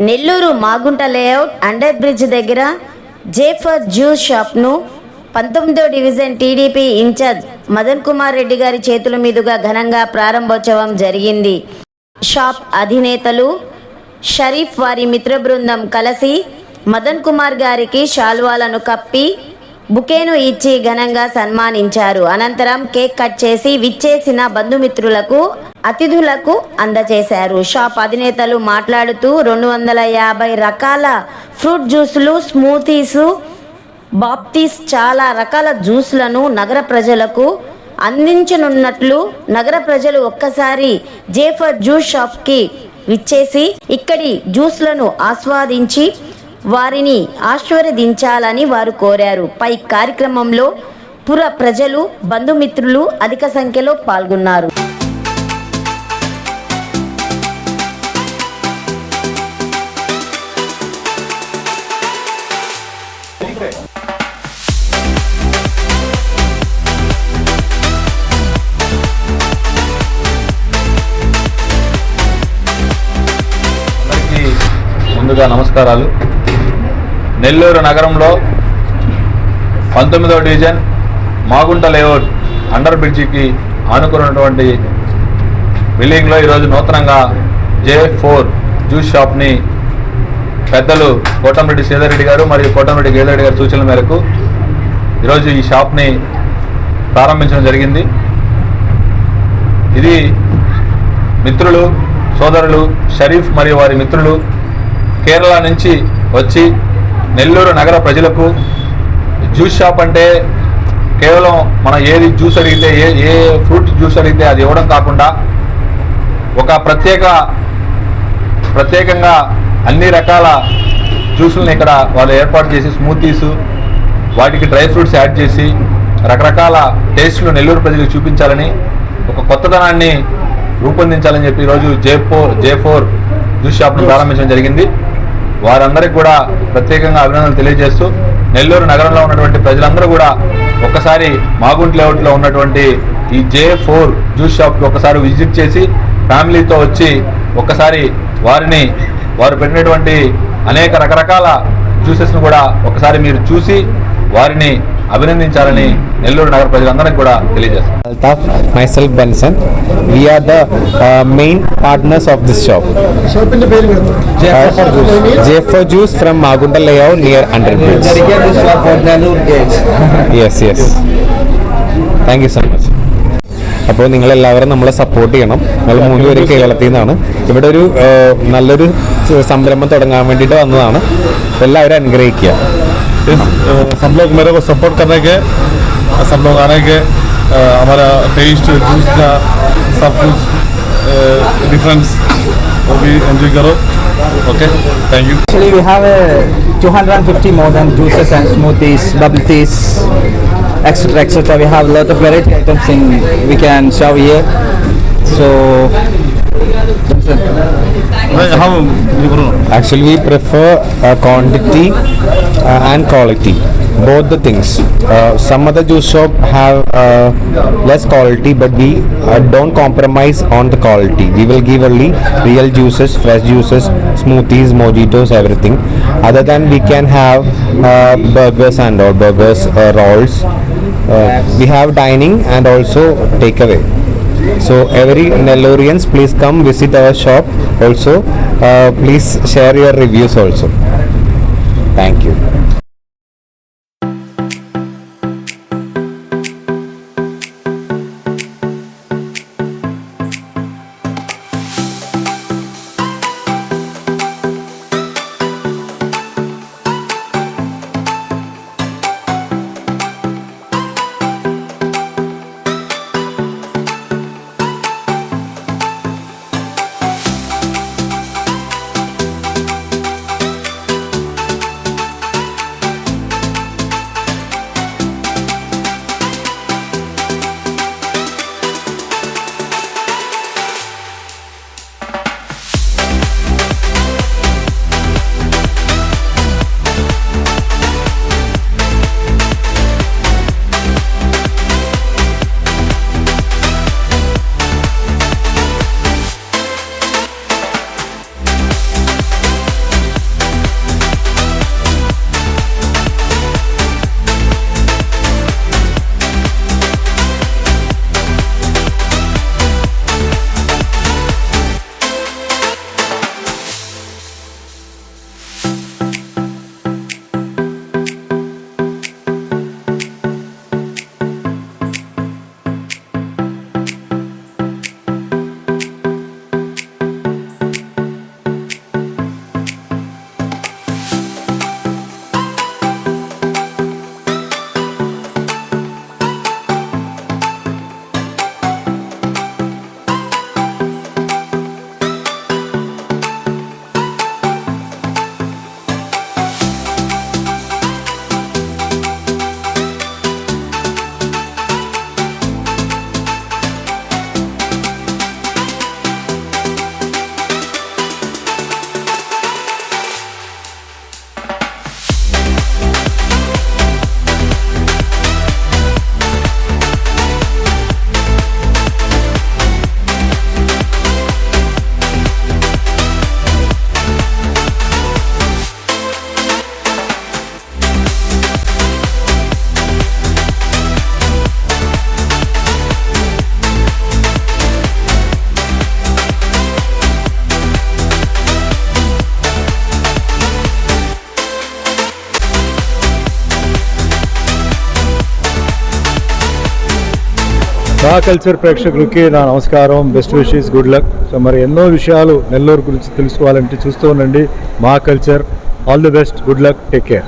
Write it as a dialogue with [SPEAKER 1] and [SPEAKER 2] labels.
[SPEAKER 1] Nellore Magunta layout under bridge దగ్గర జేఫర్ juice షాప్ను 19వ division TDP incharge Madan Kumar Reddy గారి చేతుల మీదుగా ఘనంగా ప్రారంభోత్సవం జరిగింది. షాప్ అధినేతలు షరీఫ్ వారి మిత్ర బృందం కలిసి మదన్ కుమార్ గారికి శాల్వాలను కప్పి బుకేను ఇచ్చి ఘనంగా సన్మానించారు. అనంతరం కేక్ కట్ చేసి విచ్చేసిన బంధుమిత్రులకు అతిథులకు అందజేశారు. షాప్ అధినేతలు మాట్లాడుతూ 250 రకాల ఫ్రూట్ జ్యూసులు, స్మూతీసు, బాప్తీస్ చాలా రకాల జ్యూస్లను నగర ప్రజలకు అందించనున్నట్లు నగర ప్రజలు ఒక్కసారి జేఫర్ జ్యూస్ షాప్కి విచ్చేసి ఇక్కడి జ్యూస్లను ఆస్వాదించి వారిని ఆశీర్వదించాలని వారు కోరారు. పై కార్యక్రమంలో పుర ప్రజలు, బంధుమిత్రులు అధిక సంఖ్యలో పాల్గొన్నారు.
[SPEAKER 2] ముందుగా నమస్కారాలు. నెల్లూరు నగరంలో 19వ డివిజన్ మాగుంట లేఅవుట్ అండర్ బ్రిడ్జికి ఆనుకున్నటువంటి బిల్డింగ్లో ఈరోజు నూతనంగా J4 జ్యూస్ షాప్ని పెద్దలు కోటంరెడ్డి శ్రీధర్ రెడ్డి గారు మరియు కోటంరెడ్డి గేదర్ రెడ్డి గారి సూచనల మేరకు ఈరోజు ఈ షాప్ని ప్రారంభించడం జరిగింది. ఇది మిత్రులు, సోదరులు షరీఫ్ మరియు వారి మిత్రులు కేరళ నుంచి వచ్చి నెల్లూరు నగర ప్రజలకు జ్యూస్ షాప్ అంటే కేవలం మనం ఏది జ్యూస్ అడిగితే ఏ ఫ్రూట్ జ్యూస్ అడిగితే అది ఇవ్వడం కాకుండా ఒక ప్రత్యేకంగా అన్ని రకాల జ్యూసులను ఇక్కడ వాళ్ళు ఏర్పాటు చేసి స్మూతీసు, వాటికి డ్రై ఫ్రూట్స్ యాడ్ చేసి రకరకాల టేస్ట్లు నెల్లూరు ప్రజలకు చూపించాలని, ఒక కొత్తదనాన్ని రూపొందించాలని చెప్పి ఈరోజు J4 జ్యూస్ షాప్ను ప్రారంభించడం జరిగింది. వారందరికీ కూడా ప్రత్యేకంగా అభినందనలు తెలియజేస్తూ నెల్లూరు నగరంలో ఉన్నటువంటి ప్రజలందరూ కూడా ఒక్కసారి మాగుంట లేఅవుట్లో ఉన్నటువంటి ఈ J4 జ్యూస్ షాప్కి ఒకసారి విజిట్ చేసి ఫ్యామిలీతో వచ్చి ఒక్కసారి వారు పెట్టినటువంటి అనేక రకరకాల జ్యూసెస్ను కూడా ఒకసారి మీరు చూసి వారిని అభినందించాలని నెల్లూరు నగర ప్రజలందరికీ కూడా తెలియజేస్తాం.
[SPEAKER 3] Myself Benson, we are the main partners of this shop. J4 Juice from Magunta layout near Underbridge. Yes. Thank you so much. അപ്പോൾ നിങ്ങളെല്ലാവരും നമ്മളെ സപ്പോർട്ട് ചെയ്യണം. നമ്മൾ 3 പേരും കേരളത്തിൽ നിന്നാണ്. ഇവിടെ ഒരു നല്ലൊരു സംരംഭം തുടങ്ങാൻ വേണ്ടിയിട്ട് വന്നതാണ്. എല്ലാവരും അനുഗ്രഹിക്കുക.
[SPEAKER 4] सब लोग मेरे को सपोर्ट करने के, सब लोग आने के, हमारा टेस्ट जूस का सब कुछ डिफरेंस वो भी एंजॉय करो. Okay, thank you.
[SPEAKER 5] Actually, we have 250 more than juices and smoothies, bubble teas, etc. We have a lot of variety items we can show here. So,
[SPEAKER 3] actually we prefer quantity and quality, both the things. Some other juice shop have less quality, but we don't compromise on the quality. We will give only real juices, fresh juices, smoothies, mojitos, everything. Other than we can have burgers and all, rolls. We have dining and also takeaway. So every Nellurians, please come visit our shop. Also, please share your reviews also. Thank you.
[SPEAKER 6] మా culture ప్రేక్షకులకి నా నమస్కారం, best wishes, good luck. So మరి ఎన్నో విషయాలు నెల్లూరు గురించి తెలుసుకోవాలంటే చూస్తూ ఉండండి మా culture. All the best, good luck, take care.